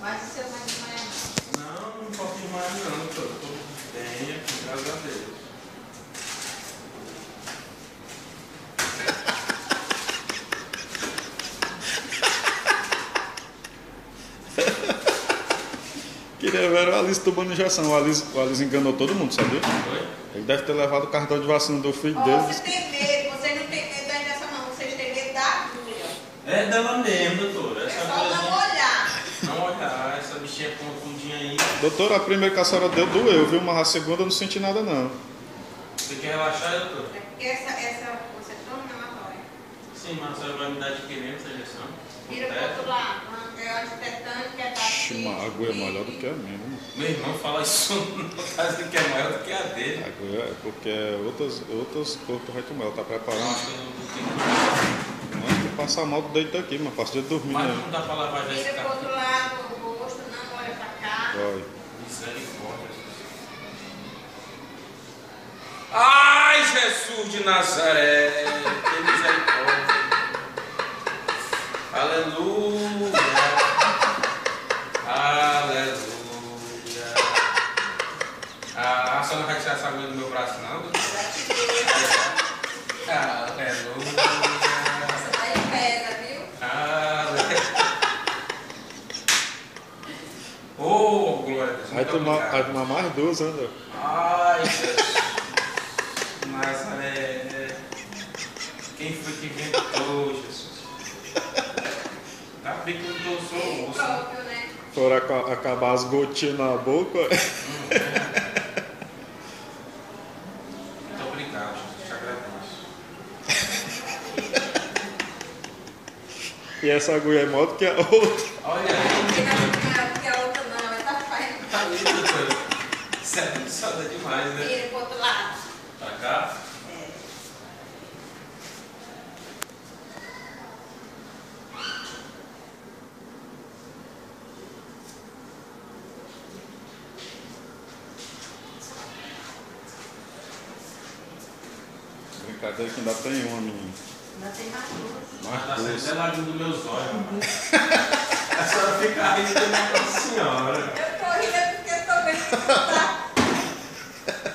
Mas o seu vai desmaiar não? Não, não posso desmaiar não, doutor. Estou bem aqui, graças a Deus. Queria ver o Alice tomando injeção. O Alice enganou todo mundo, sabia? Foi? Ele deve ter levado o cartão de vacina do filho Ó, dele. você tem medo, vocês não têm medo da injeção não, vocês têm medo da agulha. É dela mesmo, doutora. É Essa só coisa. não olhar. Não olhar, essa bichinha confundinha aí. Doutor, a primeira que a senhora deu doeu, viu? Mas a segunda eu não senti nada, não. Você quer relaxar, doutor? É porque essa você toma inflamatória. Sim, mas a senhora vai me dar de que mesmo essa injeção? Vira pro outro lado. É antitetânico, é Ixi, uma agulha é melhor do que a minha, né? Meu irmão fala isso, não tá dizendo que é maior do que a A dele. agulha é porque outros corpos vai tomar. Ela tá Não, preparando. acho que eu não tenho. Antes de passar mal, tu deita aqui, mas passa de dormir, Mas né? não dá pra lavar já esse Vira pro carro. outro lado, o rosto, não olha pra cá. Vai. Misericórdia. Ai, Jesus de Nazaré, tem misericórdia. Aleluia. Aleluia. A senhora não vai tirar essa agulha do meu braço, não? Aleluia. Aí pesa, viu? Aleluia. Oh, glória a Deus. Vai Muito tomar obrigado. mais duas, né? Ai, Jesus. Nazaré. Quem foi que inventou, Jesus? Tá bem que eu não sou Ele moço. próprio, né? Fora acabar as gotinhas na boca. Muito obrigado, Jesus. Te agradeço. E essa agulha é maior do que a outra. Olha Porque aí. não é porque a outra não, ela tá fazendo. Tá lindo, doutor. Isso é abençoada demais, né? Vira pro outro lado. Pra cá. É. Brincadeira que ainda tem uma, menina. Ainda tem mais duas. Mas tá Mais saindo duas. até lágrima dos meus olhos. A senhora fica rindo da Nossa Senhora. Eu tô rindo porque eu tô vendo que tá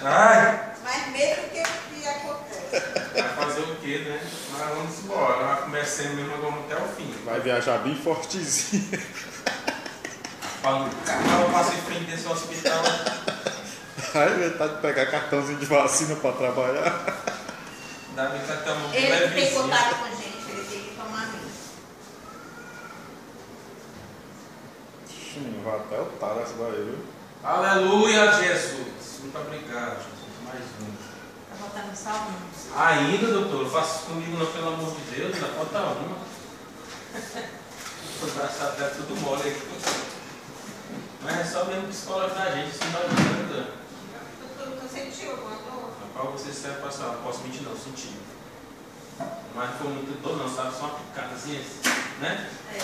Ai. mais medo do que acontece. Vai fazer o quê, né? Mas vamos embora. Vai começando mesmo, vamos até o fim. Vai viajar bem fortezinho. Falando, cara, eu passo em frente desse hospital. Vai inventar de pegar cartãozinho de vacina pra trabalhar. Ainda bem que até uma Ele não tem levezinha. contato com gente, ele tem que tomar isso. Ixi, vai até o talo essa daí, viu? Aleluia, Jesus. Muito obrigado, Jesus. Mais um. Tá botando sal? Ainda, doutor, não faça isso comigo não, pelo amor de Deus. Ainda falta uma. O braço até tudo mole aqui. Mas é só mesmo psicólogo da gente, isso não adianta. Tu sentiu alguma dor? Rapaz, você serve passar, não posso mentir não, senti. Mas não foi muito dor não, sabe? Só uma picadazinha, né? É.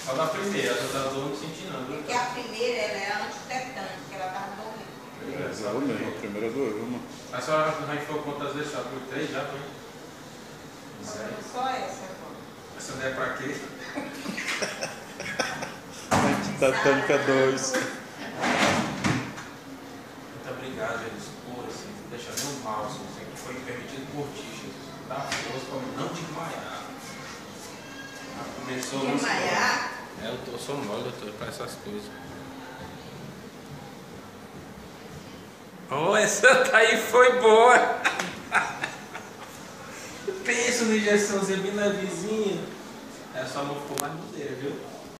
Só da primeira, a da dor não senti não, viu? Porque a primeira ela é antitetânica, que ela tava dormindo. Exatamente, a primeira doeu, mano. A senhora já foi quantas vezes? Já foi 3? Já foi? Falando só essa agora. Essa daí é pra quê? Antitetânica 2. Muito obrigado, Jesus, por assim, não deixar nenhum mal, assim, isso aqui foi permitido por ti, Jesus. Dá força para não desmaiar. Começou a Desmaiar? eu sou mole, doutor, para essas coisas. Oh, essa daí foi boa! Pensa na injeçãozinha bem levezinha. É, sua mão ficou mais madeira, viu?